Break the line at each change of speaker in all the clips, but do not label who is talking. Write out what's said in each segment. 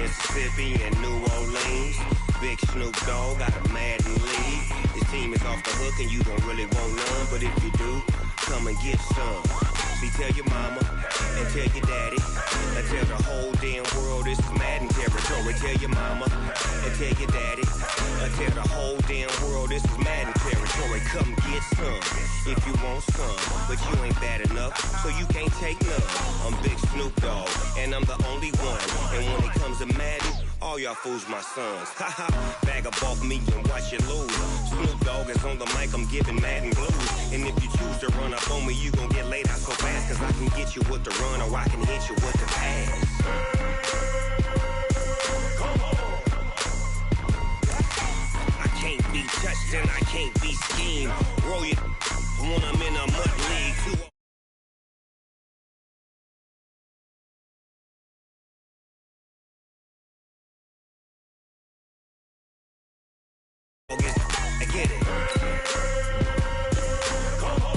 Mississippi and New Orleans. Big Snoop Dogg got a Madden league. His team is off the hook and you don't really want none, but if you do, come and get some. See, tell your mama and tell your daddy and tell the whole damn world this is Madden territory. Tell your mama and tell your daddy and tell the whole damn world this is Madden territory. Come get some if you want some, but you ain't bad enough, so you can't take none. I'm Big Snoop Dogg and I'm the only one. And when it comes to Madden, all y'all fools my sons. Haha, bag up off me and watch you lose. Snoop Dogg is on the mic, I'm giving Madden blues. And if you choose to run up on me, you gon' get laid out so fast, cause I can get you with the run or I can hit you with the pass. Come on. I can't be touched and I can't be schemed. Roll you when I'm in a mud league. I get it. Come on.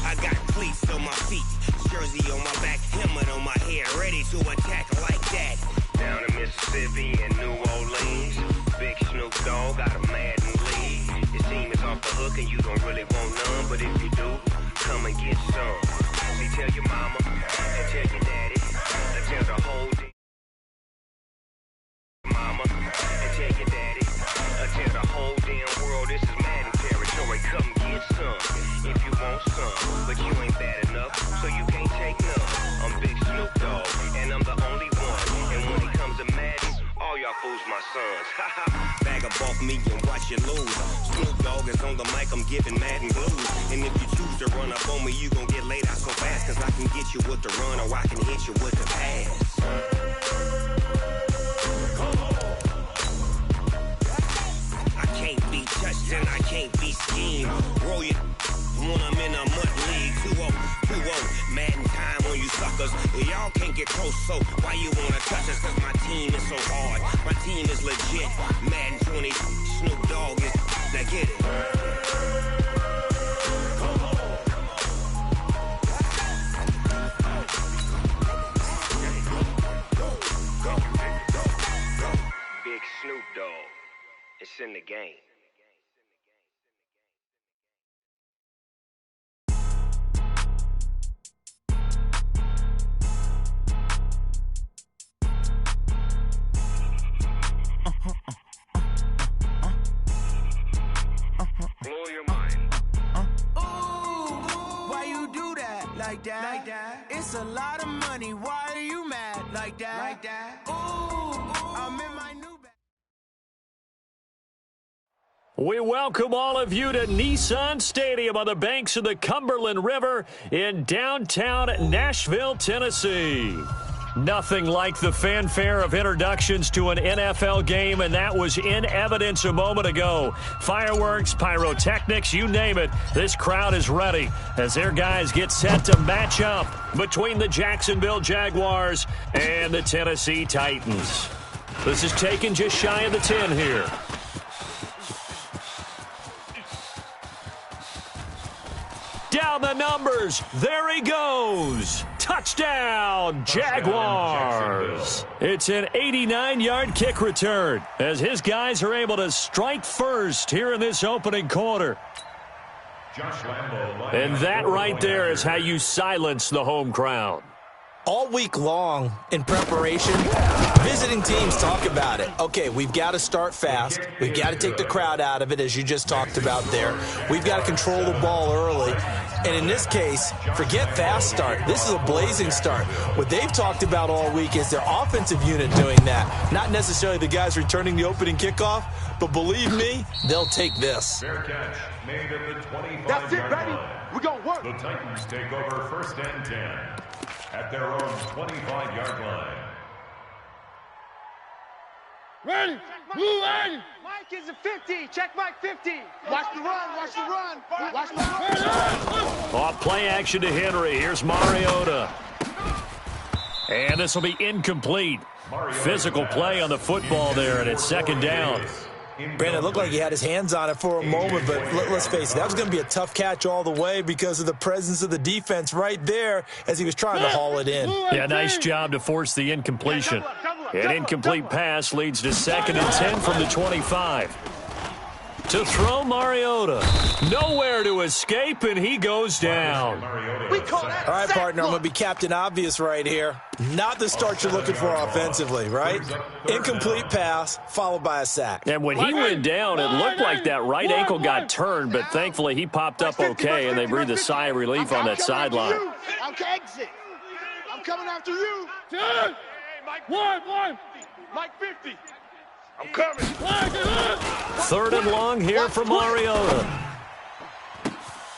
I got cleats on my feet, jersey on my back, helmet on my head, ready to attack like that. Down in Mississippi and New Orleans, Big Snoop Dogg got a Madden league. His team is off the hook and you don't really want none, but if you do, come and get some. See, tell your mama and tell your daddy and tell the whole mama and tell your daddy and tell the whole damn world this is Madden territory. Come get some if you want some, but you ain't bad enough, so you can't take none. I'm Big Snoop Dogg and I'm the only one. And when it comes to Madden, all y'all fools my sons. Haha, bag up off me and watch you lose. Snoop Dogg is on the mic, I'm giving Madden blues. And if you choose to run up on me, you gon' get laid out so fast, cause I can get you with the run or I can hit you with the pass. Touched and I can't be schemed. Roll you when I'm in a mud league. 2-0, 2-0, Madden time on you suckers. Y'all can't get close, so why you wanna touch us? Cause my team is so hard, my team is legit. Madden 20, Snoop Dogg is, now get it. Come on. Go. Big Snoop Dogg, it's in the game. Blow your mind.
Ooh, why you do that? Like that? It's a lot of money. Why are you mad? Like that? Ooh, I'm in my new bag.
We welcome all of you to Nissan Stadium on the banks of the Cumberland River in downtown Nashville, Tennessee. Nothing like the fanfare of introductions to an NFL game, and that was in evidence a moment ago. Fireworks, pyrotechnics, you name it. This crowd is ready as their guys get set to match up between the Jacksonville Jaguars and the Tennessee Titans. This is taken just shy of the 10 here. Down the numbers. There he goes. Touchdown, Jaguars. It's an 89-yard kick return as his guys are able to strike first here in this opening quarter. And that right there is how you silence the home crowd.
All week long in preparation, visiting teams talk about it. Okay, we've got to start fast. We've got to take the crowd out of it, as you just talked about there. We've got to control the ball early. And in this case, forget fast start. This is a blazing start. What they've talked about all week is their offensive unit doing that. Not necessarily the guys returning the opening kickoff, but believe me, they'll take this.
Fair catch made at the 25-yard line.
That's it, baby. We're going to work.
The Titans take over first and 10 at their own 25-yard line.
Ready? Blue ready.
Mike is a 50. Check Mike 50.
Watch the run. Watch the run. Watch the run.
Off play action to Henry. Here's Mariota. And this will be incomplete. Physical play on the football there, and it's second down.
Brandon, it looked like he had his hands on it for a moment, but let's face it, that was going to be a tough catch all the way because of the presence of the defense right there as he was trying to haul it in.
Yeah, nice job to force the incompletion. An incomplete pass leads to 2nd and 10 from the 25. To throw Mariota. Nowhere to escape, and he goes down.
All right, partner, I'm going to be Captain Obvious right here. Not the start you're looking for offensively, right? Incomplete pass followed by a sack.
And when he went down, it looked like that right ankle got turned, but thankfully he popped up okay, and they breathed a sigh of relief on that sideline.
I'm exit. I'm coming after you.
Hey, Mike 50. I'm coming.
3rd and long here for Mariota.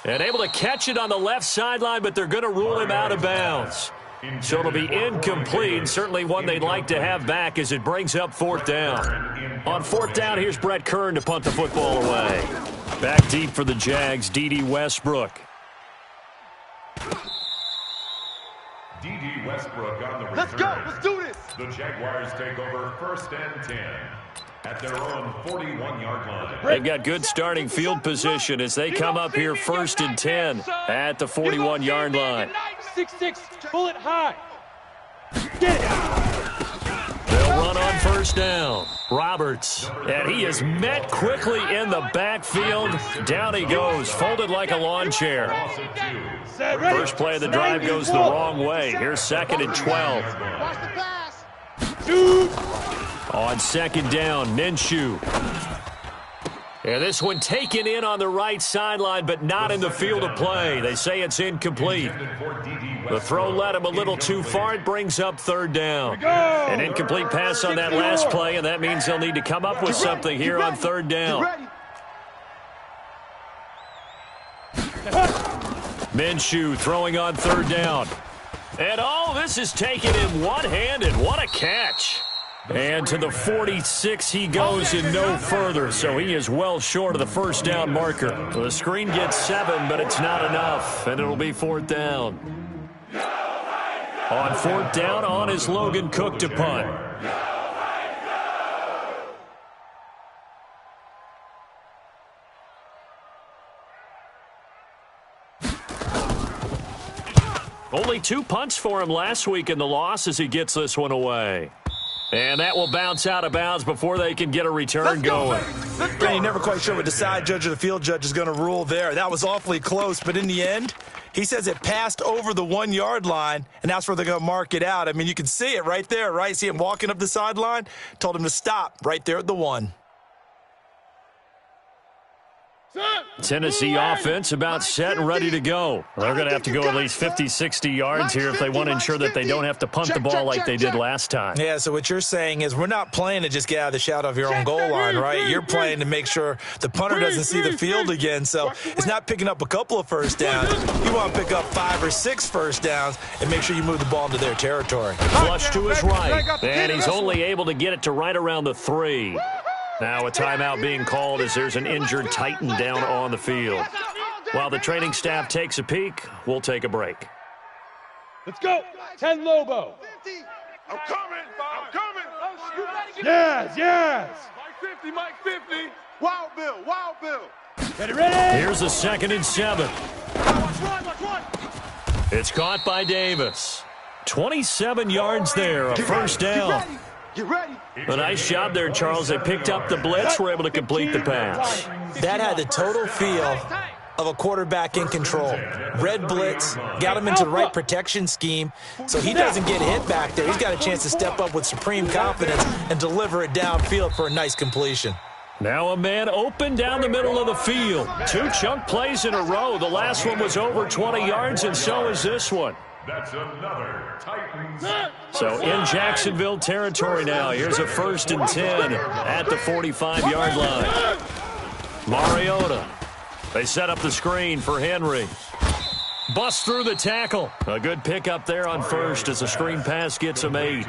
And able to catch it on the left sideline, but they're going to rule him out of bounds. So it'll be incomplete, certainly one they'd like to have back as it brings up 4th down. On 4th down, here's Brett Kern to punt the football away. Back deep for the Jags, D.D. Westbrook.
D.D. Westbrook on the return.
Let's go. Let's do this.
The Jaguars take over 1st and 10 at their own 41-yard line.
They've got good starting field position as they come up here 1st and 10 at the 41-yard line.
6-6, bullet high. Get it.
They'll run on 1st down. Roberts, and he is met quickly in the backfield. Down he goes, folded like a lawn chair. First play of the drive goes the wrong way. Here's 2nd and 12.
Watch the pass.
On 2nd down, Minshew. And this one taken in on the right sideline, but not in the field of play. They say it's incomplete. The throw led him a little too far. It brings up 3rd down. An incomplete pass on that last play, and that means they'll need to come up with something here on 3rd down. Minshew throwing on 3rd down. And this is taken in one-handed. What a catch. And to the 46 he goes and no further, so he is well short of the 1st down marker. The screen gets 7, but it's not enough, and it'll be 4th down. On 4th down, on is Logan Cook to punt. Only 2 punts for him last week in the loss as he gets this one away. And that will bounce out of bounds before they can get a return going.
You're never quite sure what the side judge or the field judge is going to rule there. That was awfully close, but in the end, he says it passed over the 1-yard line, and that's where they're going to mark it out. I mean, you can see it right there, right? See him walking up the sideline? Told him to stop right there at the 1.
Tennessee offense about set and ready to go. They're going to have to go at least 50, 60 yards here if they want to ensure that they don't have to punt the ball like they did last time.
Yeah, so what you're saying is we're not playing to just get out of the shadow of your own goal line, right? You're playing to make sure the punter doesn't see the field again. So it's not picking up a couple of 1st downs. You want to pick up 5 or 6 1st downs and make sure you move the ball into their territory.
Flush to his right, and he's only able to get it to right around the 3. Now a timeout being called as there's an injured Titan down on the field. While the training staff takes a peek, we'll take a break.
Let's go. 10 Lobo.
I'm coming. I'm coming.
Yes.
Mike 50. Wild Bill.
Get it ready.
Here's a 2nd and 7.
Watch one.
It's caught by Davis. 27 yards there, a 1st down.
Get ready.
A nice job there, Charles. They picked up the blitz, were able to complete the pass.
That had the total feel of a quarterback in control. Red blitz, got him into the right protection scheme, so he doesn't get hit back there. He's got a chance to step up with supreme confidence and deliver it downfield for a nice completion.
Now a man open down the middle of the field. 2 chunk plays in a row. The last one was over 20 yards, and so is this one.
That's another Titans.
So in Jacksonville territory now. Here's a 1st and 10 at the 45-yard line. Mariota. They set up the screen for Henry. Bust through the tackle. A good pickup there on 1st as the screen pass gets him 8.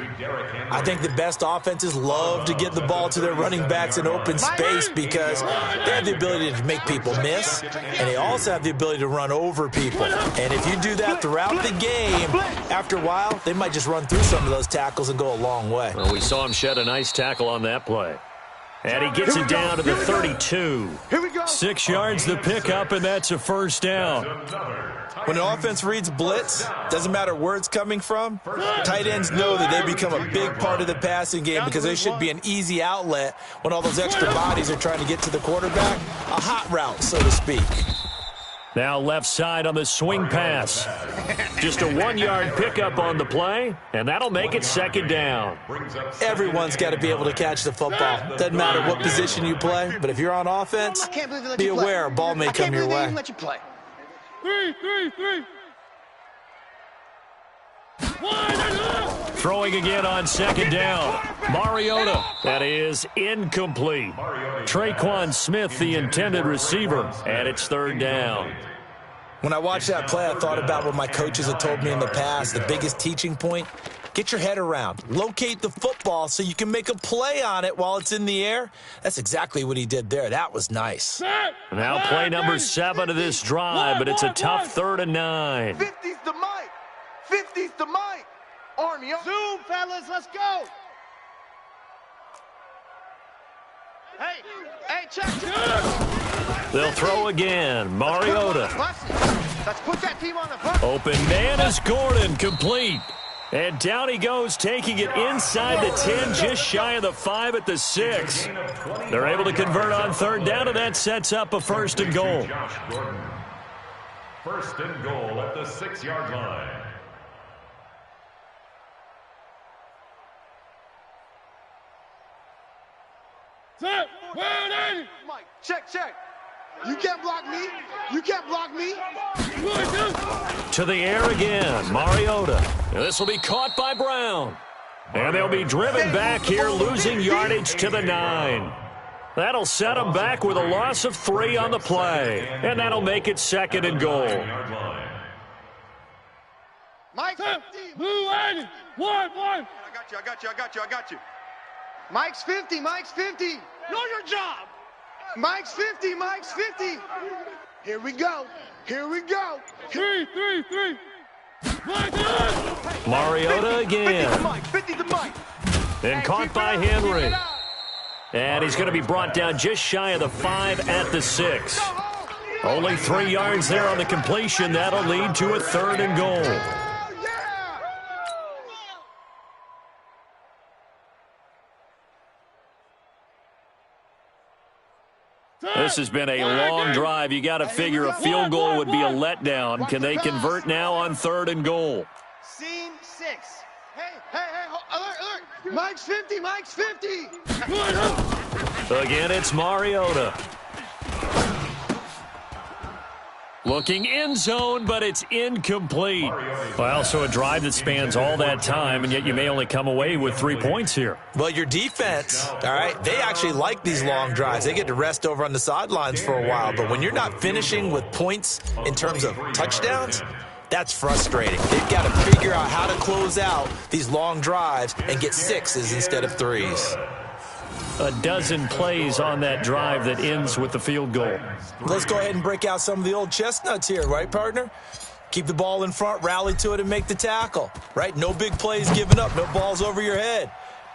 I think the best offenses love to get the ball to their running backs in open space because they have the ability to make people miss, and they also have the ability to run over people. And if you do that throughout the game, after a while, they might just run through some of those tackles and go a long way.
Well, we saw him shed a nice tackle on that play. And he gets it down to the 32.
Here we go.
6 yards the pickup, and that's a first down.
When the offense reads blitz, doesn't matter where it's coming from, tight ends know that they become a big part of the passing game because they should be an easy outlet when all those extra bodies are trying to get to the quarterback. A hot route, so to speak.
Now left side on the swing pass. Just a 1-yard pickup on the play, and that'll make it second down.
Everyone's got to be able to catch the football. Doesn't matter what position you play, but if you're on offense, be aware a ball may come your way.
Three.
Throwing again on second down. Mariota. That is incomplete. Traquan Smith, the intended receiver, and it's third down.
When I watched that play, I thought about what my coaches have told me in the past. The biggest teaching point, get your head around. Locate the football so you can make a play on it while it's in the air. That's exactly what he did there. That was nice.
Now play number 7 of this drive, but it's a tough 3rd and 9.
50's the mic. 50's the mic. Army,
Zoom, fellas, let's go. Hey, check.
They'll throw again. Mariota.
Let's put that team on the bus.
Open man is Gordon, complete. And down he goes, taking it inside the 10, just shy of the 5 at the 6. They're able to convert on 3rd down, and that sets up a 1st and goal.
1st and goal at the 6-yard line.
Mike, check. You can't block me. You can't block me.
To the air again, Mariota. This will be caught by Brown. And they'll be driven back here, losing yardage to the 9. That'll set them back with a loss of 3 on the play. And that'll make it 2nd and goal.
Mike,
Blue 80. One.
I got you.
Mike's 50.
Know your job.
Mike's 50.
Here we go.
Three.
Mariota again.
50 the mic.
And caught by Henry. And he's going to be brought down just shy of the 5 at the 6. Only 3 yards there on the completion. That'll lead to a 3rd and goal. This has been a long drive. You got to figure a field goal would be a letdown. Can they convert now on 3rd and goal?
Scene 6.
Hey, alert. Mike's 50.
Again, it's Mariota. Looking end zone, but it's incomplete. Well, so a drive that spans all that time, and yet you may only come away with 3 points here.
Well, your defense, all right, they actually like these long drives. They get to rest over on the sidelines for a while. But when you're not finishing with points in terms of touchdowns, that's frustrating. They've got to figure out how to close out these long drives and get 6s instead of 3s.
A dozen plays on that drive that ends with the field goal.
Let's go ahead and break out some of the old chestnuts here, right, partner? Keep the ball in front, rally to it, and make the tackle, right? No big plays given up, no balls over your head.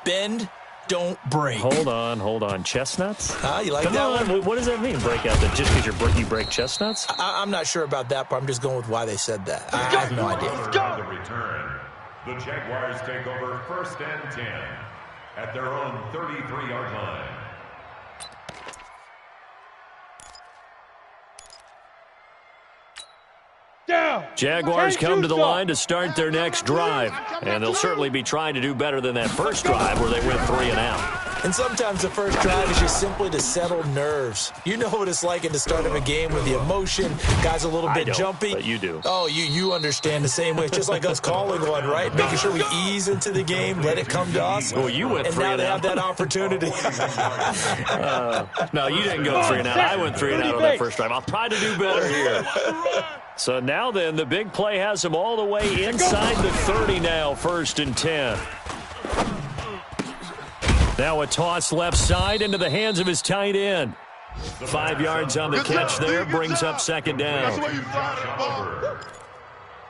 Bend, don't break.
Hold on. Chestnuts?
You like that one?
What does that mean, break out? That just because you break chestnuts?
I'm not sure about that, but I'm just going with why they said that. I have no idea.
On the return, the Jaguars take over 1st and 10 at their own 33-yard line.
Down.
Jaguars come to the line to start their next drive. And they'll certainly be trying to do better than that first drive where they went 3 and out.
And sometimes the first drive is just simply to settle nerves. You know what it's like at the start of a game with the emotion. Guys a little bit jumpy.
But you do.
Oh, you understand the same way. It's just like us calling one, right? Making sure we ease into the game, let it come to us.
Well, you went 3 and out.
And now they have that opportunity.
No, you didn't go 3 and out. I went 3 and out on that first drive. I'll try to do better here. So now then, the big play has them all the way inside the 30 now, 1st and 10. Now a toss left side into the hands of his tight end. 5 yards on the catch there, brings up 2nd down.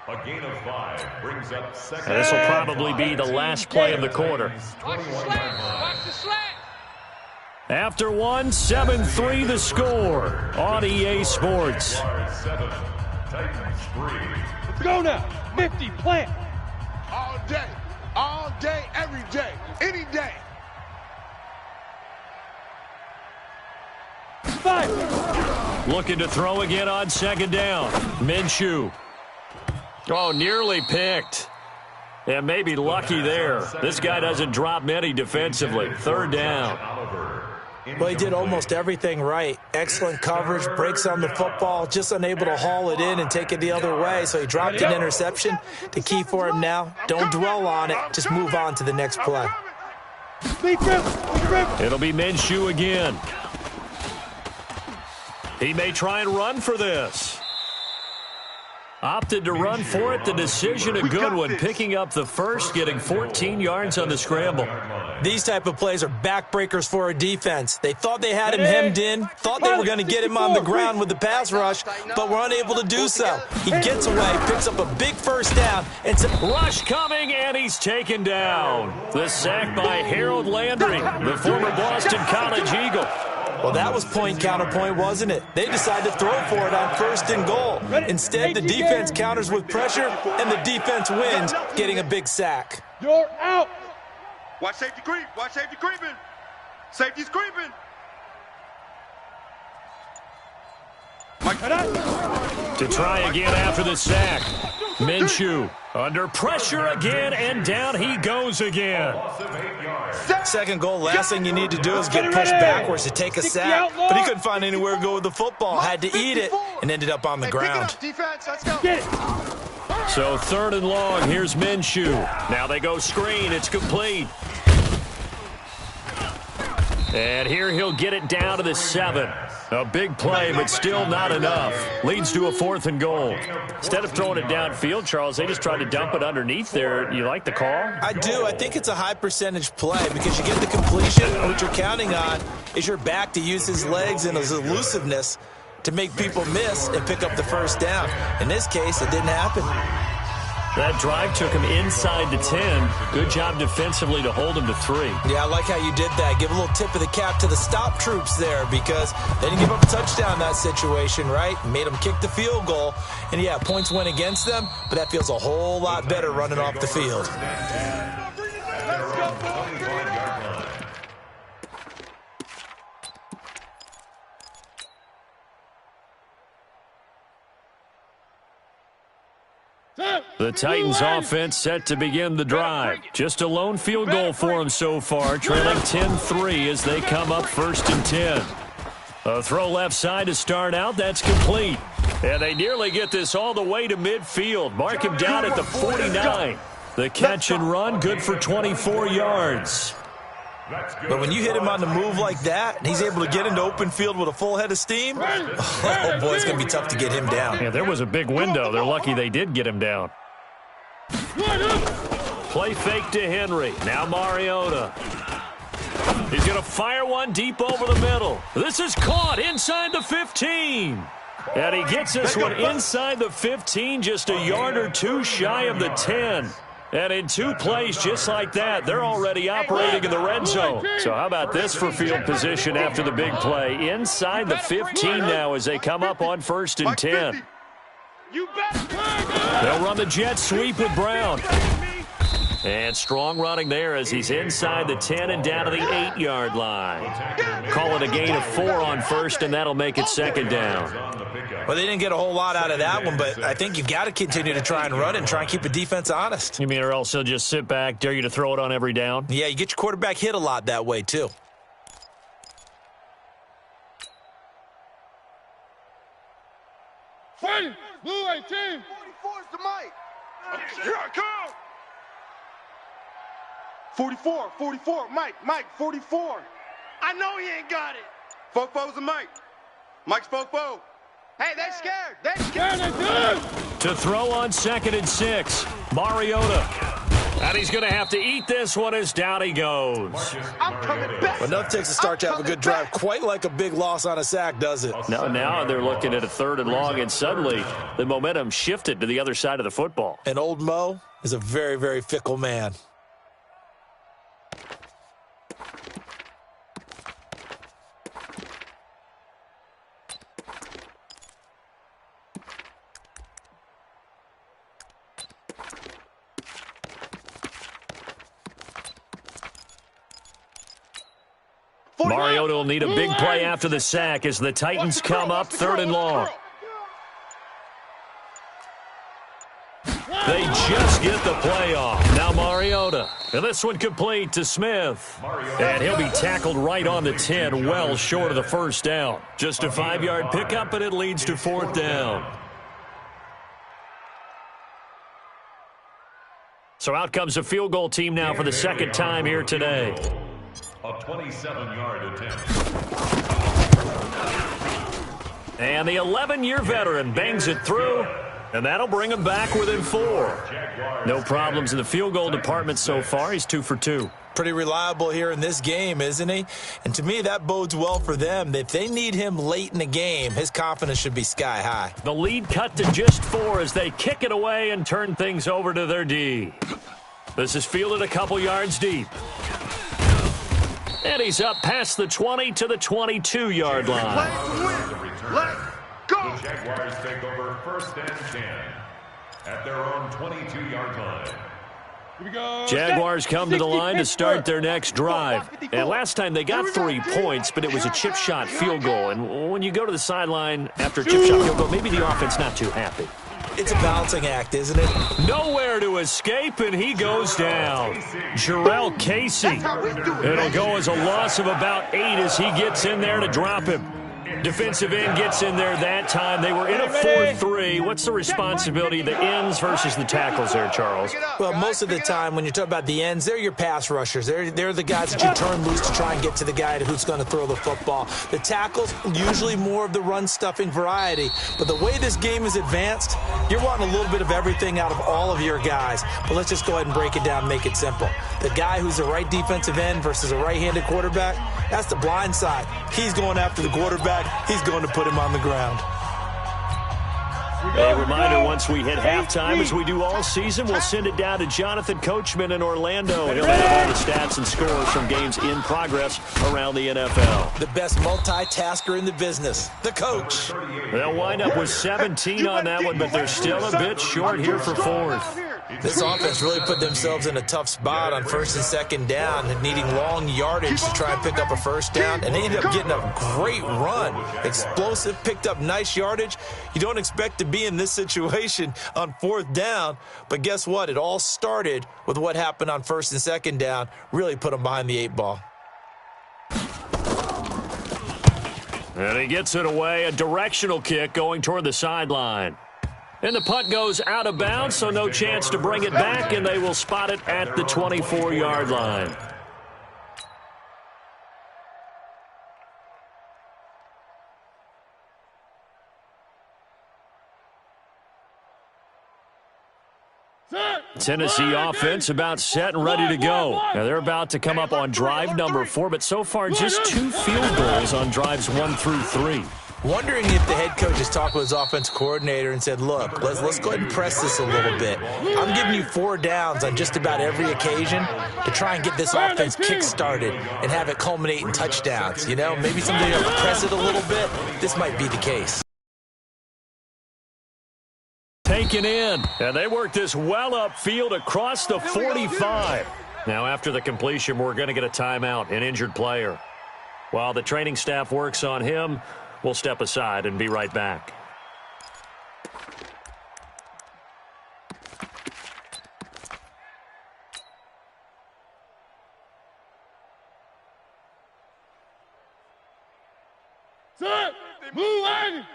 A gain of 5 brings up 2nd.
This will probably be the last play of the quarter.
Watch the slant.
After one, 7-3 the score on EA Sports.
7, Titans 3.
Let's go now. 50, plant.
All day, every day, any day.
5.
Looking to throw again on second down. Minshew. Oh, nearly picked. And maybe lucky there. This guy doesn't drop many defensively. Third down.
Well, he did almost everything right. Excellent coverage, breaks on the football, just unable to haul it in and take it the other way. So he dropped an interception. The key for him now, don't dwell on it. Just move on to the next play.
It'll be Minshew again. He may try and run for this. Opted to run for it. The decision a good one. Picking up the first, getting 14 yards on the scramble.
These type of plays are backbreakers for a defense. They thought they had him hemmed in, thought they were going to get him on the ground with the pass rush, but were unable to do so. He gets away, picks up a big first down, and
rush coming, and he's taken down. The sack by Harold Landry, the former Boston College Eagle.
Well, that was point counterpoint, wasn't it? They decided to throw for it on 1st and goal. Instead, the defense counters with pressure, and the defense wins, getting a big sack.
You're out.
Watch safety creep. Watch safety creeping. Safety's creeping.
To try again after the sack. Minshew under pressure again, and down he goes again.
Second goal, last thing you need to do is get pushed backwards to take a sack. But he couldn't find anywhere to go with the football. Had to eat it and ended up on the ground.
Defense, let's go.
Get it.
So 3rd and long, here's Minshew. Now they go screen, it's complete. And here he'll get it down to the 7. A big play, but still not enough. Leads to a 4th and goal. Instead of throwing it downfield, Charles, they just tried to dump it underneath there. You like the call?
I do. I think it's a high percentage play because you get the completion. What you're counting on is your back to use his legs and his elusiveness to make people miss and pick up the first down. In this case, it didn't happen.
That drive took him inside the 10. Good job defensively to hold him to 3.
Yeah, I like how you did that. Give a little tip of the cap to the stop troops there because they didn't give up a touchdown in that situation, right? Made them kick the field goal. And, yeah, points went against them, but that feels a whole lot better running off the field.
The Titans offense set to begin the drive. Just a lone field goal for them so far, trailing 10-3 as they come up 1st and 10. A throw left side to start out. That's complete. And they nearly get this all the way to midfield. Mark him down at the 49. The catch and run, good for 24 yards.
But when you hit him on the move like that, and he's able to get into open field with a full head of steam, oh, boy, it's going to be tough to get him down.
Yeah, there was a big window. They're lucky they did get him down. Play fake to Henry. Now Mariota. He's going to fire one deep over the middle. This is caught inside the 15. And he gets this one inside the 15, just a yard or two shy of the 10. And in 2 plays just like that, they're already operating in the red zone. So how about this for field position after the big play? Inside the 15 now as they come up on 1st and 10. They'll run the jet sweep with Brown. And strong running there as he's inside the 10 and down to the 8-yard line. Call it a gain of 4 on 1st, and that'll make it 2nd down.
Well, they didn't get a whole lot out of that one, but I think you've got to continue to try and run it and try and keep the defense honest.
You mean or else they'll just sit back, dare you to throw it on every down?
Yeah, you get your quarterback hit a lot that way, too.
Fight! Blue 18!
44's the mic. Here I come. 44, Mike, 44. I know he ain't got it. Fofo's the Mike. Mike's Fofo. Hey, they're scared. They're scared.
To throw on 2nd and 6, Mariota. And he's going to have to eat this one as down he goes.
I'm coming back.
Enough takes a start to have a good drive. Quite like a big loss on a sack, does it?
Now they're looking at a 3rd and long, and suddenly the momentum shifted to the other side of the football.
And old Mo is a very, very fickle man.
Mariota will need a big play after the sack as the Titans come up 3rd and long. They just get the play off. Now Mariota. And this one complete to Smith. And he'll be tackled right on the 10, well short of the first down. Just a 5-yard pickup, and it leads to 4th down. So out comes a field goal team now for the second time here today.
A 27-yard attempt.
And the 11-year veteran bangs it through, and that'll bring him back within 4. No problems in the field goal department so far. He's 2 for 2.
Pretty reliable here in this game, isn't he? And to me, that bodes well for them. If they need him late in the game, his confidence should be sky high.
The lead cut to just 4 as they kick it away and turn things over to their D. This is fielded a couple yards deep. And he's up past the 20 to the 22-yard line.
Let's go.
The Jaguars take over 1st and 10 at their own 22-yard line.
Jaguars come to the line to start their next drive. And last time they got 3 points, but it was a chip shot field goal. And when you go to the sideline after a chip shot field goal, maybe the offense not too happy.
It's a balancing act, isn't it?
Nowhere to escape, and he goes down. Jarrell Casey. It'll go as a loss of about 8 as he gets in there to drop him. Defensive end gets in there that time. They were in a 4-3. What's the responsibility of the ends versus the tackles there, Charles?
Well, most of the time when you talk about the ends, they're your pass rushers. They're the guys that you turn loose to try and get to the guy who's going to throw the football. The tackles, usually more of the run-stuffing variety. But the way this game is advanced, you're wanting a little bit of everything out of all of your guys. But let's just go ahead and break it down and make it simple. The guy who's the right defensive end versus a right-handed quarterback, that's the blind side. He's going after the quarterback. He's going to put him on the ground.
A reminder, once we hit halftime, as we do all season, we'll send it down to Jonathan Coachman in Orlando. He'll have all the stats and scores from games in progress around the NFL.
The best multitasker in the business, the coach.
They'll wind up with 17 on that one, but they're still a bit short here for 4th.
This offense really put themselves in a tough spot on 1st and 2nd down, needing long yardage to try and pick up a 1st down, and they ended up getting a great run. Explosive, picked up nice yardage. You don't expect to be in this situation on 4th down, but guess what? It all started with what happened on 1st and 2nd down, really put them behind the 8 ball.
And he gets it away, a directional kick going toward the sideline. And the punt goes out of bounds, so no chance to bring it back, and they will spot it at the 24-yard line. Tennessee offense about set and ready to go. Now they're about to come up on drive number 4, but so far just 2 field goals on drives 1 through 3.
Wondering if the head coach has talked with his offense coordinator and said, look, let's go ahead and press this a little bit. I'm giving you 4 downs on just about every occasion to try and get this offense kick-started and have it culminate in touchdowns. You know, maybe somebody to press it a little bit. This might be the case.
Taken in, and they work this well upfield across the 45. Now after the completion, we're going to get a timeout, an injured player. While the training staff works on him, we'll step aside and be right back.
Set, move on.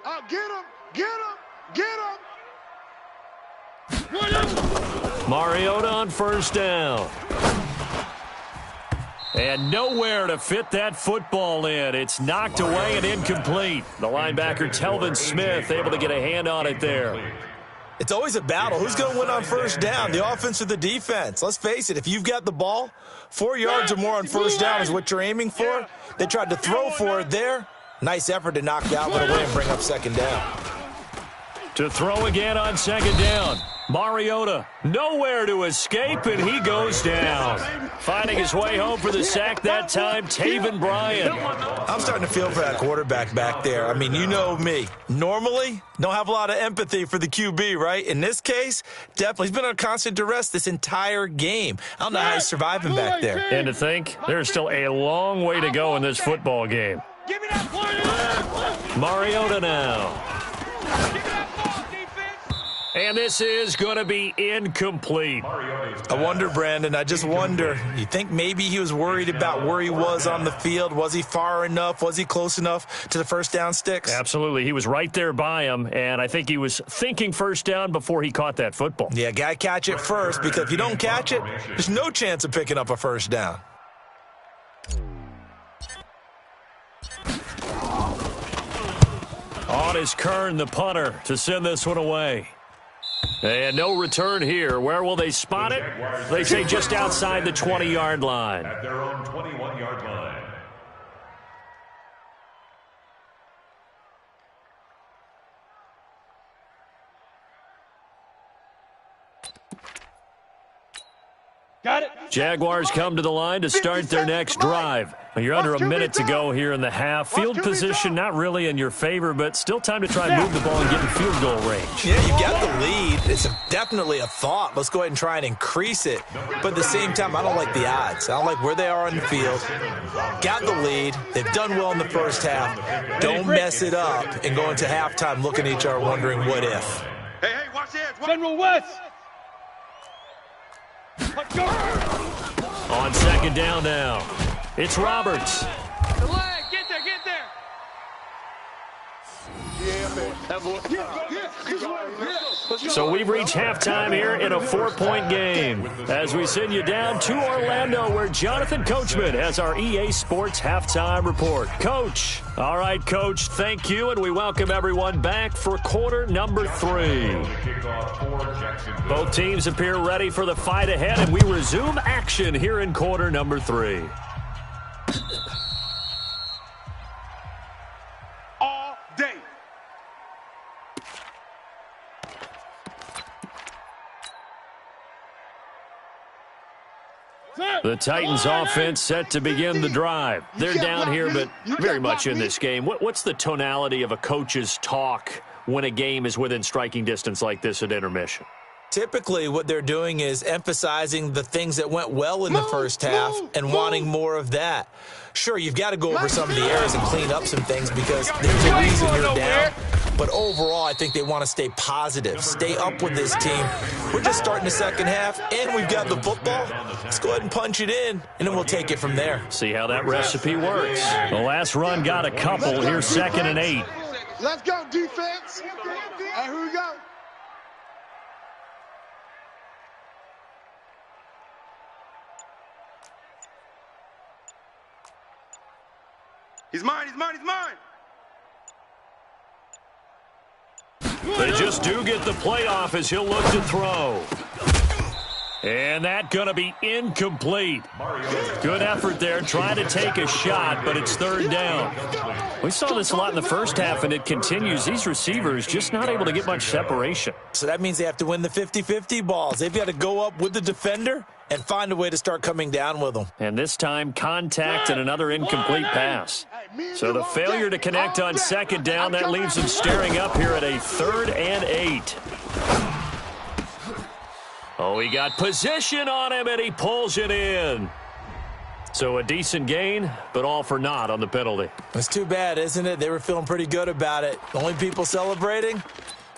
I'll get him, get him, get him.
Mariota on 1st down. And nowhere to fit that football in. It's knocked away and incomplete. The linebacker, Telvin Smith, able to get a hand on it there.
It's always a battle. Who's going to win on 1st down, the offense or the defense? Let's face it, if you've got the ball, 4 yards or more on 1st down is what you're aiming for. They tried to throw for it there. Nice effort to knock that one away and bring up 2nd down.
To throw again on second down. Mariota, nowhere to escape, and he goes down. Finding his way home for the sack that time, Taven Bryan.
I'm starting to feel for that quarterback back there. I mean, you know me. Normally, don't have a lot of empathy for the QB, right? In this case, definitely. He's been on constant duress this entire game. I don't know how he's surviving back there.
And to think, there's still a long way to go in this football game.
Give me that
Mariota now. And this is going to be incomplete.
I wonder, Brandon, I just wonder, you think maybe he was worried about where he was on the field? Was he far enough? Was he close enough to the first down sticks?
Absolutely. He was right there by him, and I think he was thinking first down before he caught that football.
Yeah, got to catch it first, because if you don't catch it, there's no chance of picking up a first down.
On is Kern, the punter, to send this one away. And no return here. Where will they spot it? They say just outside the 20-yard line.
At their own 21-yard line.
Got it.
Jaguars come to the line to start their next drive. You're under a minute to go here in the half. Field position not really in your favor, but still time to try and move the ball and get in field goal range.
Yeah, you got the lead. It's definitely a thought. Let's go ahead and try and increase it. But at the same time, I don't like the odds. I don't like where they are on the field. Got the lead. They've done well in the first half. Don't mess it up and go into halftime looking at each other wondering what if.
Hey, watch this.
General West.
On second down now, it's Roberts.
The leg. Get there.
So we've reached halftime here in a 4-point game as we send you down to Orlando, where Jonathan Coachman has our EA Sports halftime report. Coach. All right, Coach, thank you, and we welcome everyone back for quarter number 3. Both teams appear ready for the fight ahead, and we resume action here in quarter number 3.
All day.
The Titans offense set to begin the drive. They're down here, but very much in this game. What's the tonality of a coach's talk when a game is within striking distance like this at intermission?
Typically, what they're doing is emphasizing the things that went well in the first half and wanting more of that. Sure, you've got to go over some of the errors and clean up some things because there's a reason you're down. But overall, I think they want to stay positive, stay up with this team. We're just starting the second half, and we've got the football. Let's go ahead and punch it in, and then we'll take it from there.
See how that recipe works. The last run got a couple. Here's 2nd and 8.
Let's go, defense. Hey, here we go.
He's mine.
They just do get the playoff as he'll look to throw. And that going to be incomplete. Good effort there, trying to take a shot, but it's 3rd down. We saw this a lot in the first half, and it continues. These receivers just not able to get much separation.
So that means they have to win the 50-50 balls. They've got to go up with the defender and find a way to start coming down with them.
And this time, contact and another incomplete pass. So the failure to connect on 2nd down, that leaves them staring up here at a 3rd and 8. Oh, he got position on him, and he pulls it in. So a decent gain, but all for naught on the penalty.
It's too bad, isn't it? They were feeling pretty good about it. The only people celebrating,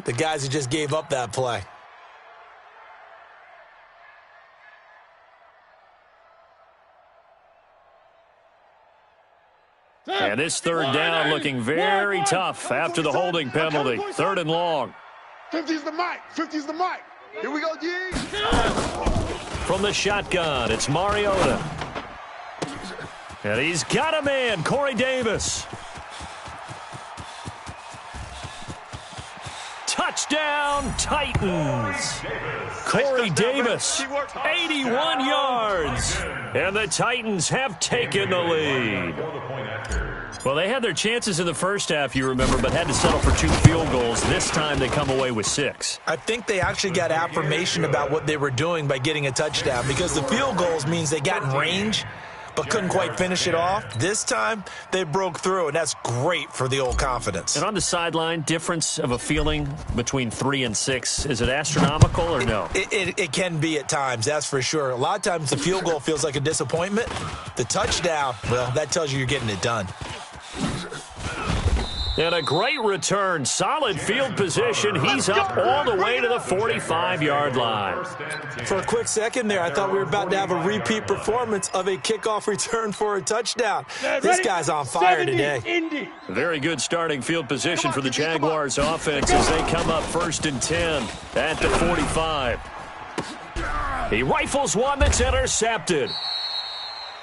the guys who just gave up that play.
And this 3rd down looking very tough after the holding penalty. 3rd and long.
50's the mic. 50's the mic. Here we go, G.
From the shotgun, it's Mariota. And he's got a man, Corey Davis. Touchdown. Touchdown, Titans. Corey Davis, 81 yards. And the Titans have taken the lead. Well, they had their chances in the first half, you remember, but had to settle for 2 field goals. This time they come away with 6.
I think they actually got affirmation about what they were doing by getting a touchdown, because the field goals means they got in range but couldn't quite finish it off. This time, they broke through, and that's great for the old confidence.
And on the sideline, difference of a feeling between 3 and 6, is it astronomical or no?
It can be at times, that's for sure. A lot of times the field goal feels like a disappointment. The touchdown, well, that tells you you're getting it done.
And a great return. Solid field position. He's up all the way to the 45-yard line.
For a quick second there, I thought we were about to have a repeat performance of a kickoff return for a touchdown. This guy's on fire today.
Very good starting field position for the Jaguars offense as they come up 1st and 10 at the 45. He rifles one that's intercepted.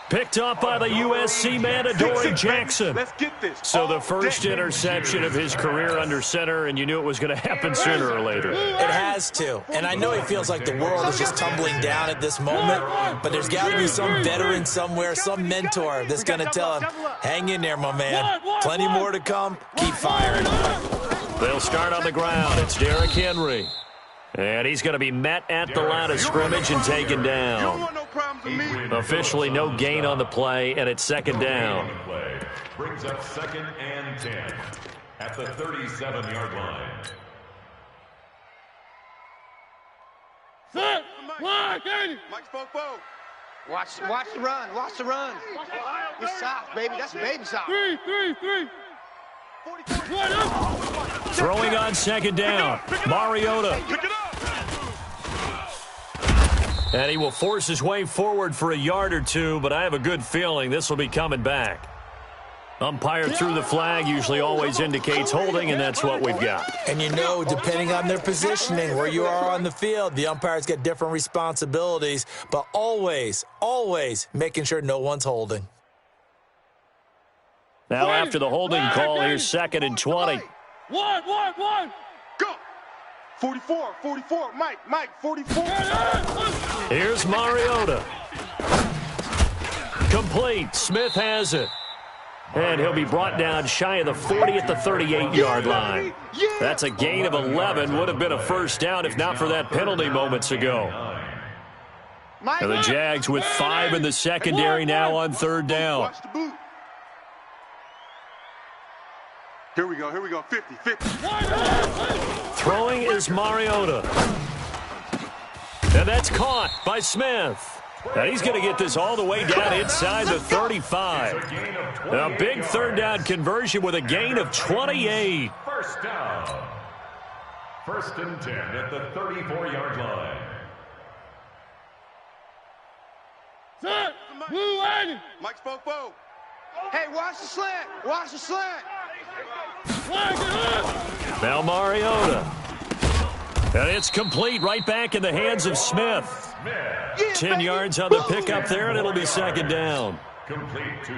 Picked up by the USC man, Adoree Jackson.
Let's get this.
So the first interception of his career under center, and you knew it was going to happen sooner or later.
It has to. And I know he feels like the world is just tumbling down at this moment, but there's got to be some veteran somewhere, some mentor that's going to tell him, hang in there, my man. Plenty more to come. Keep firing.
They'll start on the ground. It's Derrick Henry. And he's going to be met at the line of scrimmage and taken down. Officially no gain on the play, and it's 2nd down.
Brings up 2nd and 10 at the 37-yard line.
Set.
Mike Spokebo.
Watch the run. Watch the run. It's soft, baby. That's baby soft.
3.
Throwing on 2nd down. Mariota.
Pick it up.
And he will force his way forward for a yard or 2, but I have a good feeling this will be coming back. Umpire threw the flag, usually always indicates holding, and that's what we've got.
And you know, depending on their positioning, where you are on the field, the umpires get different responsibilities, but always, always making sure no one's holding.
Now after the holding call, here's 2nd and 20.
One.
Go. 44. Mike, 44.
Here's Mariota. Complete. Smith has it. And he'll be brought down shy of the 40 at the 38-yard line. That's a gain of 11. Would have been a first down if not for that penalty moments ago. And the Jags with 5 in the secondary now on 3rd down.
Watch the boot. Here we go. 50.
Throwing is Mariota. And that's caught by Smith. And he's going to get this all the way down inside the 35. A big 3rd down conversion with a gain of 28.
First down. 1st and 10 at the 34-yard line.
Set. Blue wagon.
Mike Spokebo. Hey, watch the slant.
Now Mariota. And it's complete right back in the hands of Smith. 10 yards on the pickup there, and it'll be 2nd down.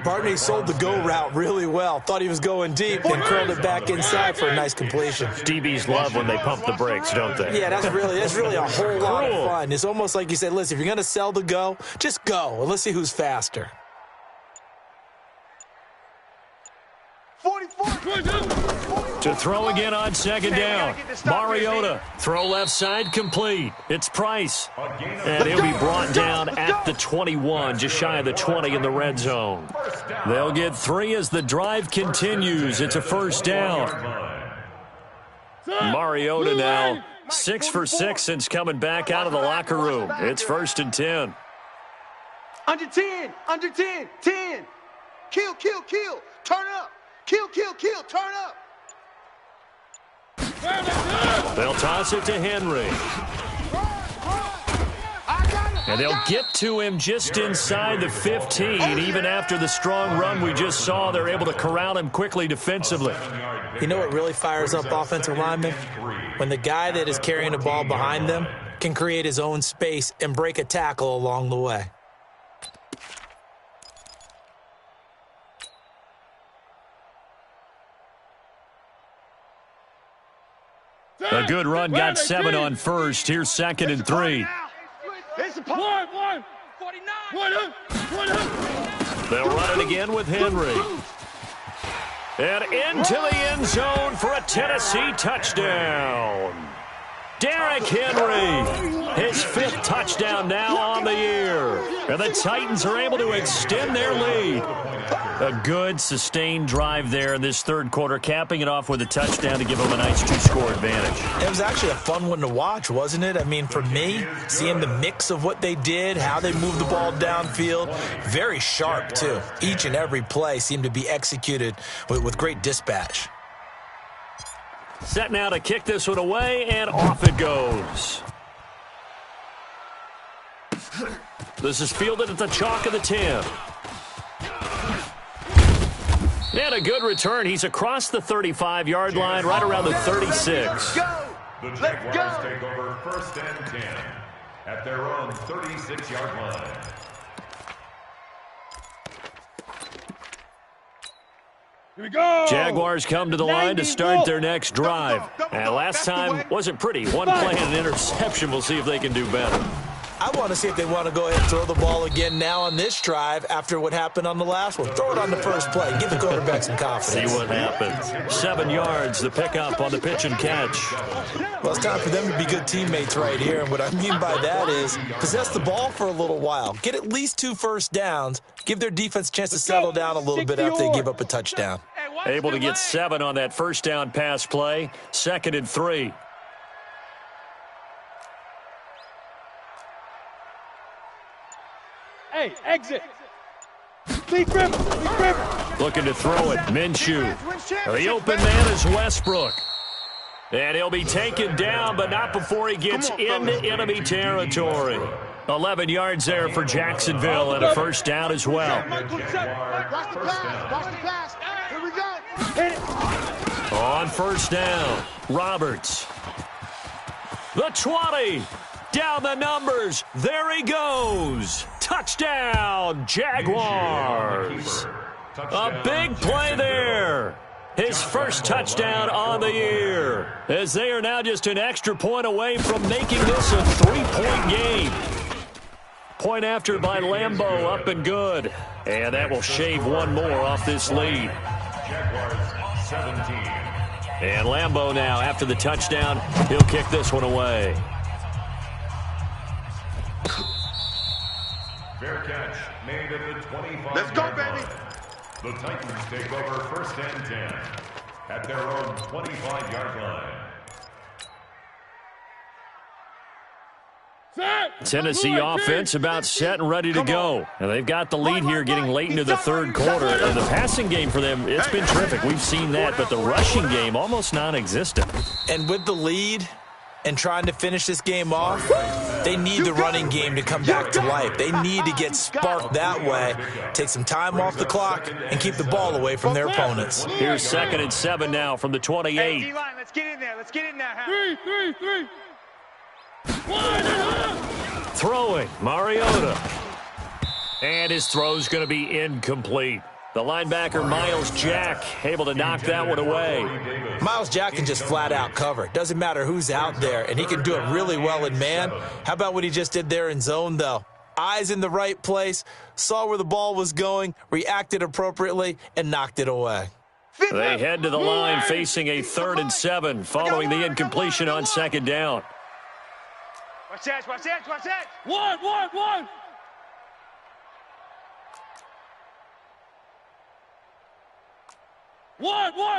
Barney sold the go route really well. Thought he was going deep and curled it back inside for a nice completion.
DBs love when they pump the brakes, don't they?
Yeah, that's really a whole lot of fun. It's almost like you said, listen, if you're going to sell the go, just go, and let's see who's faster.
44.
To throw again on 2nd down. Mariota. Throw left side complete. It's Price. And he'll be brought down at the 21, just shy of the 20 in the red zone. They'll get 3 as the drive continues. It's a first down. Mariota now 6 for 6 since coming back out of the locker room. It's 1st and 10.
Under 10. 10. Kill. Turn up. Kill, turn up.
They'll toss it to Henry. And they'll get to him just inside the 15. Even after the strong run we just saw, they're able to corral him quickly defensively.
You know what really fires up offensive linemen? When the guy that is carrying the ball behind them can create his own space and break a tackle along the way.
A good run got 7 on first. Here's 2nd and 3.
One.
They'll run it again with Henry. And into the end zone for a Tennessee touchdown. Derrick Henry, his 5th touchdown now on the year. And the Titans are able to extend their lead. A good, sustained drive there in this third quarter, capping it off with a touchdown to give them a nice 2-score advantage.
It was actually a fun one to watch, wasn't it? I mean, for me, seeing the mix of what they did, how they moved the ball downfield, very sharp, too. Each and every play seemed to be executed with great dispatch.
Set now to kick this one away, and off it goes. This is fielded at the chalk of the 10. And a good return. He's across the 35-yard line, right around the 36.
The Jaguars take over 1st and 10 at their own 36-yard line.
Here we go.
Jaguars come to the line to start their next drive. And last time wasn't pretty. One play and an interception. We'll see if they can do better.
I want to see if they want to go ahead and throw the ball again now on this drive after what happened on the last one. Throw it on the first play. Give the quarterback some confidence.
See what happens. 7 yards, the pickup on the pitch and catch.
Well, it's time for them to be good teammates right here. And what I mean by that is possess the ball for a little while. Get at least 2 first downs. Give their defense a chance to settle down a little bit after they give up a touchdown.
Able to get 7 on that first down pass play. 2nd and 3.
Hey, exit. Lead grip.
Looking to throw it. Minshew. The open man is Westbrook. And he'll be taken down, but not before he gets into enemy territory. 11 yards there for Jacksonville, and a first down as well. On first down, Roberts. The 20. Down the numbers. There he goes. Touchdown, Jaguars. A big play there. His first touchdown on the year, as they are now just an extra point away from making this a 3-point game. Point after by Lambeau, up and good. And that will shave one more off this lead.
Jaguars 17.
And Lambeau now, after the touchdown, he'll kick this one away.
Fair catch made at the 25.
Let's go, baby.
The Titans take over 1st and 10 at their own 25-yard line.
Tennessee offense about set and ready to go. And they've got the lead here getting late into the third quarter. And the passing game for them, it's been terrific. We've seen that, but the rushing game almost non-existent.
And with the lead and trying to finish this game off, they need the running game to come back to life. They need to get sparked that way, take some time off the clock, and keep the ball away from their opponents.
Here's 2nd and 7 now from the 28.
Hey, D-line, let's get in there. Let's get in there.
Three.
Throwing, Mariota. And his throw's going to be incomplete. The linebacker, Miles Jack, able to knock that one away.
Miles Jack can just flat out cover. Doesn't matter who's out there, and he can do it really well in man. How about what he just did there in zone, though? Eyes in the right place, saw where the ball was going, reacted appropriately, and knocked it away.
They head to the line facing a 3rd and 7 following the incompletion on 2nd down.
Watch that.
One.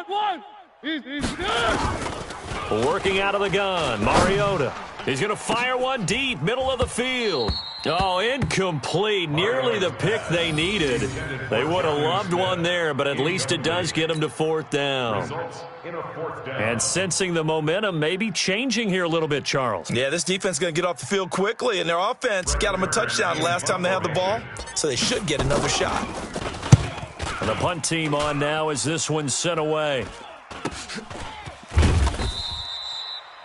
One. He's good.
Working out of the gun, Mariota. He's going to fire one deep, middle of the field. Oh, incomplete. Nearly the pick they needed. They would have loved one there, but at least it does get them to 4th down. And sensing the momentum maybe changing here a little bit, Charles.
Yeah, this defense is going to get off the field quickly, and their offense got them a touchdown last time they had the ball, so they should get another shot.
And the punt team on now as this one's sent away.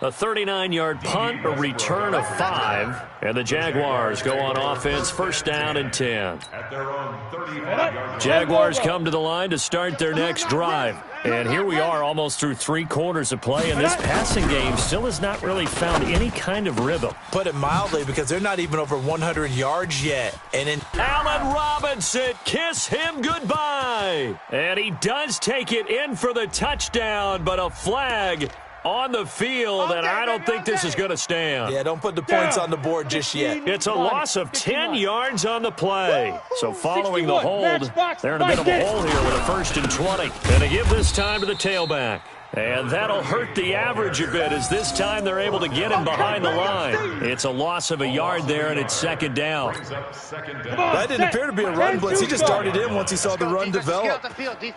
A 39-yard punt, a return of 5, and the Jaguars go on offense, first down and 10.
At their own 35-yard
Jaguars come to the line to start their next drive. And here we are almost through 3 quarters of play, and this passing game still has not really found any kind of rhythm.
Put it mildly, because they're not even over 100 yards yet. And in
Allen Robinson, kiss him goodbye. And he does take it in for the touchdown, but a flag on the field, and I don't think this is going to stand.
Yeah, don't put the points on the board just yet.
It's a loss of 10 yards on the play. So following the hold, they're in a bit of a hole here with a 1st and 20. And to give this time to the tailback. And that'll hurt the average a bit, as this time they're able to get him behind the line. It's a loss of a yard there, and it's 2nd down.
That didn't appear to be a run blitz. He just darted in once he saw the run develop.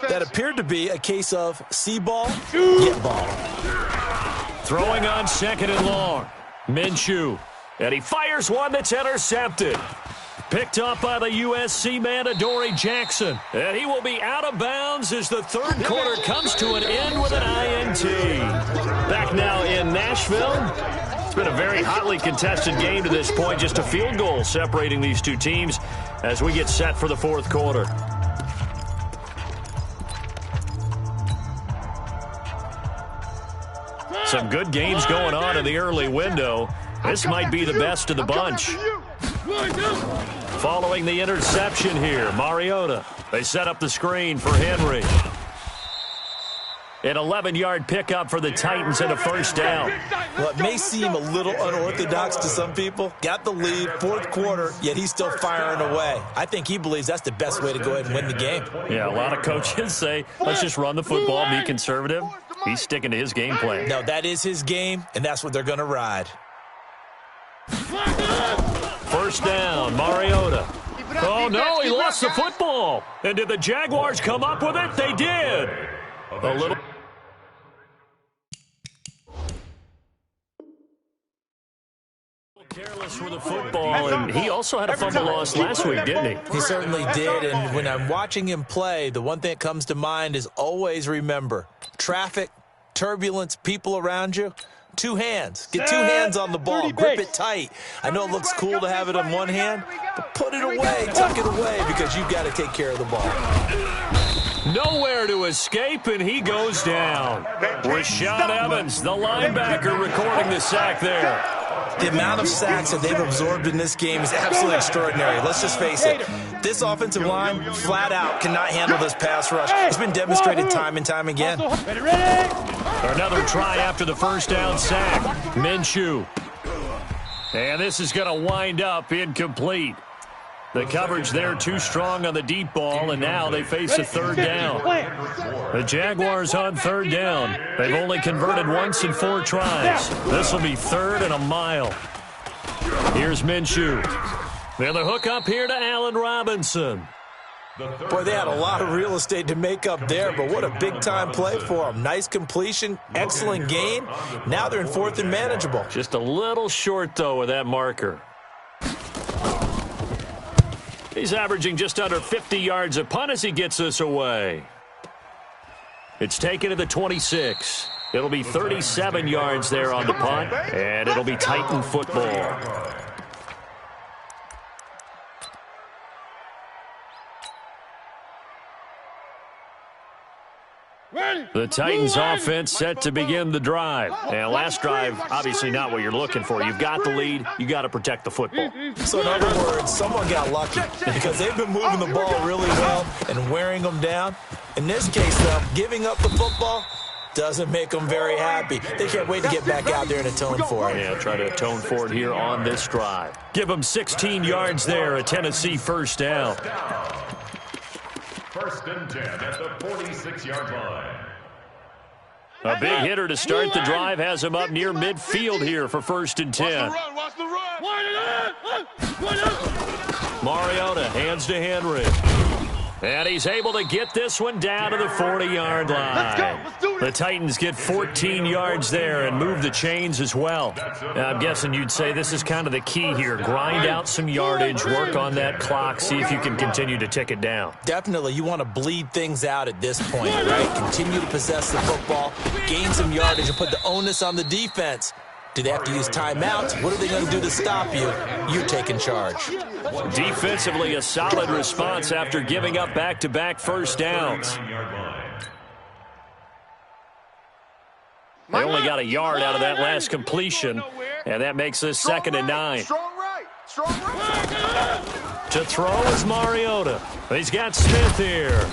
That appeared to be a case of see ball, get ball.
Throwing on 2nd and long. Minshew. And he fires one that's intercepted. Picked up by the USC man, Adoree Jackson. And he will be out of bounds as the 3rd quarter comes to an end with an INT. Back now in Nashville. It's been a very hotly contested game to this point. Just a field goal separating these two teams as we get set for the 4th quarter. Some good games going on in the early window. This might be the best of the bunch. Following the interception here, Mariota. They set up the screen for Henry. An 11-yard pickup for the Titans and a 1st down.
Well, it may seem a little unorthodox to some people. Got the lead, 4th quarter, yet he's still firing away. I think he believes that's the best way to go ahead and win the game.
Yeah, a lot of coaches say, let's just run the football, be conservative. He's sticking to his game plan.
No, that is his game, and that's what they're going to ride.
1st down, Mariota. Oh, no, he lost the football. And did the Jaguars come up with it? They did. A little careless with the football, and he also had a fumble loss last week, didn't he?
He certainly did, and when I'm watching him play, the one thing that comes to mind is always remember, traffic, turbulence, people around you, 2 hands. Get 2 hands on the ball. Grip it tight. I know it looks cool to have it in one hand, but put it away, tuck it away, because you've got to take care of the ball.
Nowhere to escape, and he goes down. Rashaan Evans, the linebacker, recording the sack there.
The amount of sacks that they've absorbed in this game is absolutely extraordinary. Let's just face it. This offensive line, flat out, cannot handle this pass rush. It's been demonstrated time and time again.
Another try after the 1st down sack. Minshew. And this is going to wind up incomplete. The coverage there too strong on the deep ball, and now they face a 3rd down. The Jaguars on 3rd down. They've only converted once in 4 tries. This will be 3rd and a mile. Here's Minshew. And the hook up here to Allen Robinson.
Boy, they had a lot of real estate to make up there, but what a big-time play for them. Nice completion, excellent gain. Now they're in 4th and manageable.
Just a little short, though, with that marker. He's averaging just under 50 yards a punt as he gets this away. It's taken to the 26. It'll be 37 yards there on the punt, and it'll be Titan football. The Titans offense set to begin the drive. And last drive, obviously not what you're looking for. You've got the lead. You got to protect the football.
So in other words, someone got lucky because they've been moving the ball really well and wearing them down. In this case, though, giving up the football doesn't make them very happy. They can't wait to get back out there and atone for it.
Yeah, try to atone for it here on this drive. Give them 16 yards there, a Tennessee 1st down.
1st and 10 at the 46-yard line.
A big hitter to start the drive has him up near midfield here for 1st and 10.
Watch the run.
Mariota hands to Henry. And he's able to get this one down to the 40-yard line.
Let's go. Let's do
The
this.
Titans get 14 yards there and move the chains as well. I'm guessing you'd say this is kind of the key here. Grind out some yardage, work on that clock, see if you can continue to tick it down.
Definitely, you want to bleed things out at this point, right? Continue to possess the football, gain some yardage, and put the onus on the defense. Do they have to use timeouts? What are they going to do to stop you? You're taking charge.
Defensively, a solid response after giving up back-to-back first downs. They only got a yard out of that last completion, and that makes this 2nd and 9.
Strong right. Strong right.
To throw is Mariota. He's got Smith here.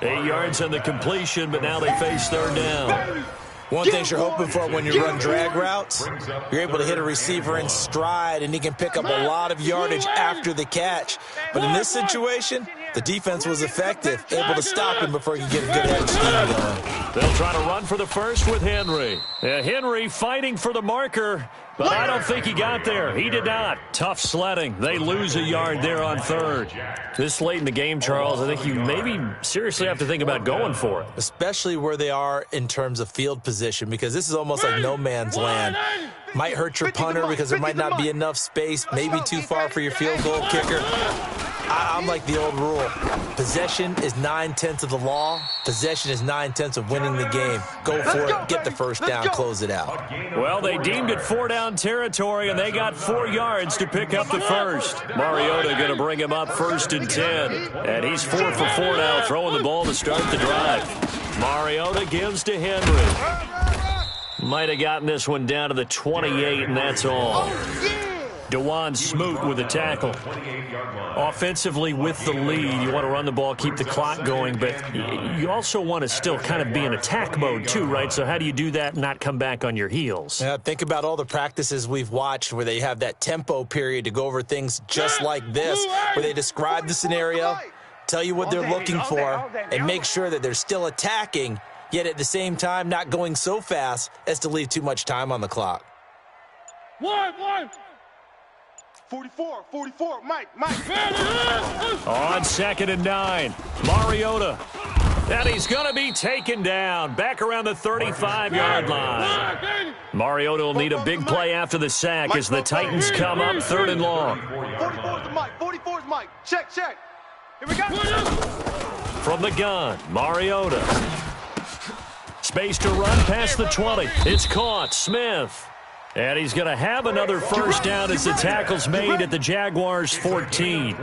8 yards on the completion, but now they face 3rd down.
One thing you're hoping for when you run drag routes, you're able to hit a receiver in stride, and he can pick up a lot of yardage after the catch. But in this situation, the defense was effective, able to stop him before he could get a good head of steam going.
They'll try to run for the first with Henry. Henry fighting for the marker, but I don't think he got there. He did not. Tough sledding. They lose a yard there on 3rd. This late in the game, Charles, I think you maybe seriously have to think about going for it.
Especially where they are in terms of field position, because this is almost like no man's land. Might hurt your punter because there might not be enough space, maybe too far for your field goal kicker. I'm like the old rule. Possession is 9/10 of the law. Possession is 9/10 of winning the game. Go for it. Get the first down. Close it out.
Well, they deemed it 4-down territory, and they got 4 yards to pick up the first. Mariota going to bring him up 1st and 10. And he's 4 for 4 now, throwing the ball to start the drive. Mariota gives to Henry. Might have gotten this one down to the 28, and that's all. DeJuan Smoot with a tackle. Offensively with the lead, you want to run the ball, keep the clock going, but you also want to still kind of be in attack mode too, right? So how do you do that and not come back on your heels?
Yeah, think about all the practices we've watched where they have that tempo period to go over things just like this, where they describe the scenario, tell you what they're looking for, and make sure that they're still attacking, yet at the same time not going so fast as to leave too much time on the clock.
44, Mike.
On 2nd and 9, Mariota. And he's going to be taken down back around the 35-yard line. Mariota will need a big play after the sack as the Titans come up 3rd and long.
44's Mike. Check. Here we go.
From the gun, Mariota. Space to run past the 20. It's caught. Smith. And he's going to have another first down as the tackle's made at the Jaguars' 14.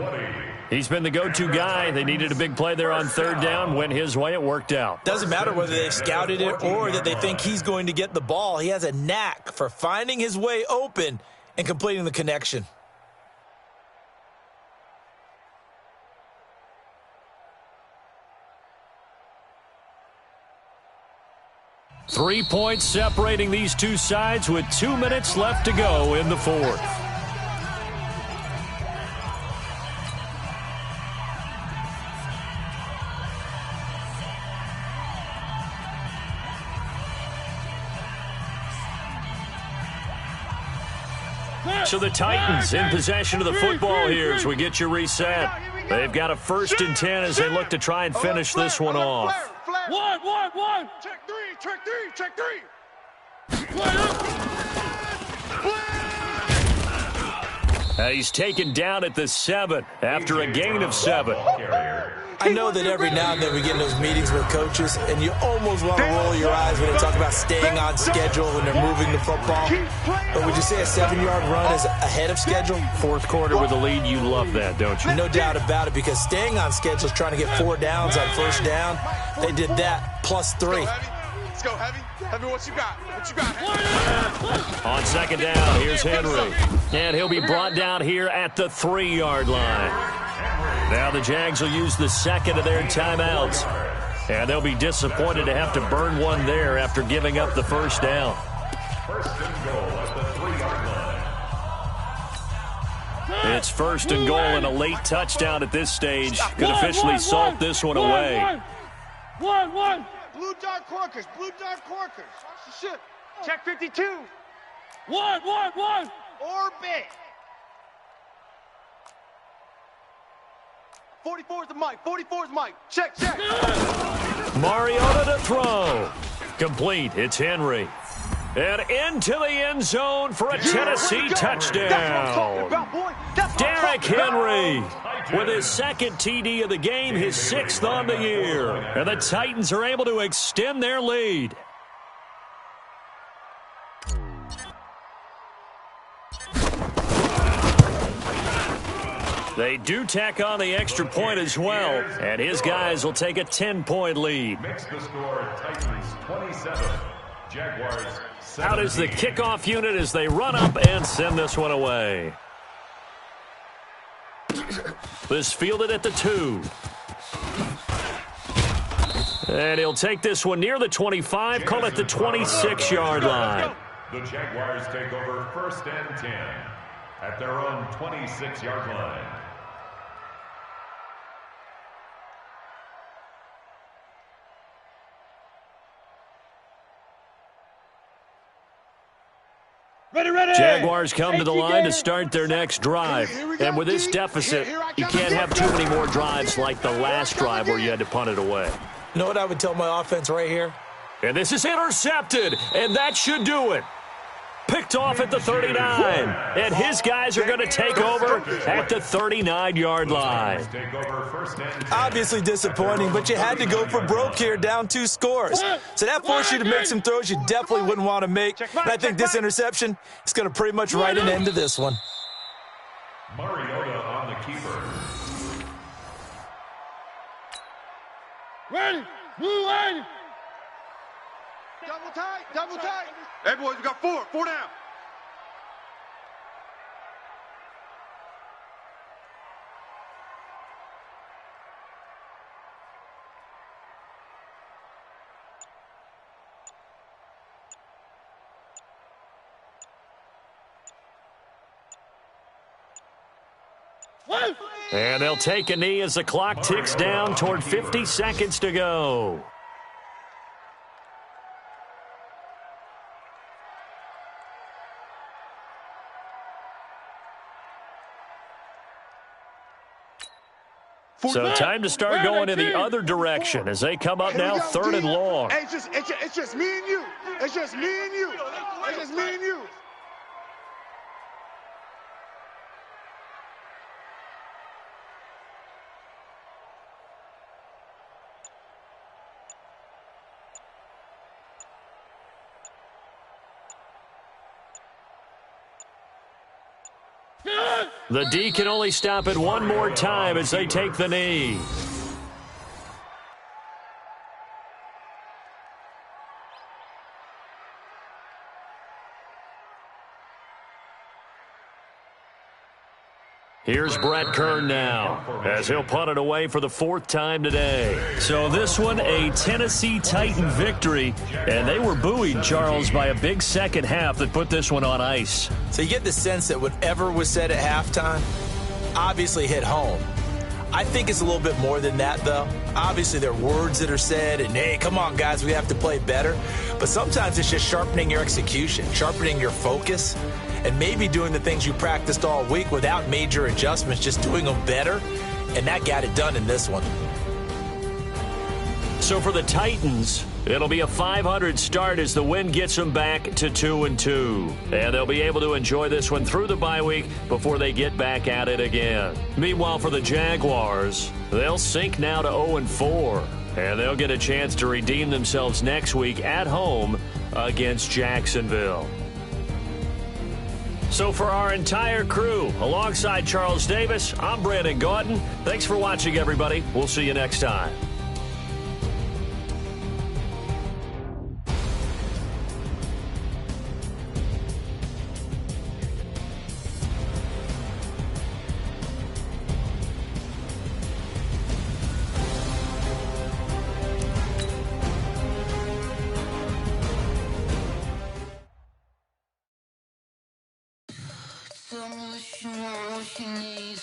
He's been the go-to guy. They needed a big play there on 3rd down. Went his way. It worked out.
Doesn't matter whether they've scouted it or that they think he's going to get the ball. He has a knack for finding his way open and completing the connection.
Three points separating these two sides with 2 minutes left to go in the 4th. So the Titans in possession of the football here as we get you reset. They've got a 1st and 10 as they look to try and finish this one off.
One.
Check three.
He's taken down at the 7 after a gain of 7.
I know that every now and then we get in those meetings with coaches, and you almost want to roll your eyes when they talk about staying on schedule when they're moving the football. But would you say a 7-yard run is ahead of schedule?
4th quarter with a lead, you love that, don't you?
No doubt about it, because staying on schedule is trying to get 4 downs on 1st down. They did that plus 3.
Let's go, Heavy. Heavy, what you got?
On 2nd down, here's Henry. And he'll be brought down here at the 3-yard line. Now the Jags will use the 2nd of their timeouts. And they'll be disappointed to have to burn one there after giving up the 1st down.
1st and goal at the 3-yard line.
It's 1st and goal and a late touchdown at this stage. Could officially salt this one away.
One.
Blue dot corkers. Shit. Check 52.
One.
Orbit. 44 is the mic. 44 is Mike. Check, check.
Mariota to throw. Complete. It's Henry. And into the end zone for a Tennessee touchdown. Derrick Henry with his second TD of the game, his 6th on the year. And the Titans are able to extend their lead. They do tack on the extra point as well, and his guys will take a 10-point lead.
Makes the score Titans 27, Jaguars 17.
Out is the kickoff unit as they run up and send this one away. This fielded at the 2. And he'll take this one near the 25, call it the 26-yard line.
The Jaguars take over 1st and 10 at their own 26-yard line.
Jaguars come to the line to start their next drive. And with this deficit, you can't have too many more drives like the last drive where you had to punt it away.
You know what I would tell my offense right here?
And this is intercepted, and that should do it. Picked off at the 39, and his guys are going to take over at the 39-yard line.
Obviously disappointing, but you had to go for broke here, down 2 scores. So that forced you to make some throws you definitely wouldn't want to make. And I think this interception is going to pretty much write an end to this one.
Mariota on the keeper.
Ready, move in.
Double tight, double tight. Hey, boys, we got 4 down.
And they'll take a knee as the clock ticks down toward 50 seconds to go. So time to start going in the other direction as they come up now 3rd and long.
Hey, it's just me and you. It's just me and you. It's just me and you.
The D can only stop it one more time as they take the knee. Here's Brett Kern now as he'll punt it away for the 4th time today. So this one, a Tennessee Titan victory, and they were buoyed, Charles, by a big second half that put this one on ice.
So you get the sense that whatever was said at halftime obviously hit home. I think it's a little bit more than that, though. Obviously, there are words that are said, and, hey, come on, guys, we have to play better. But sometimes it's just sharpening your execution, sharpening your focus, and maybe doing the things you practiced all week without major adjustments, just doing them better, and that got it done in this one.
So for the Titans, it'll be a .500 start as the win gets them back to 2-2. And they'll be able to enjoy this one through the bye week before they get back at it again. Meanwhile, for the Jaguars, they'll sink now to 0-4. And they'll get a chance to redeem themselves next week at home against Jacksonville. So for our entire crew, alongside Charles Davis, I'm Brandon Gaudin. Thanks for watching, everybody. We'll see you next time.
Tell me what you want, what you need,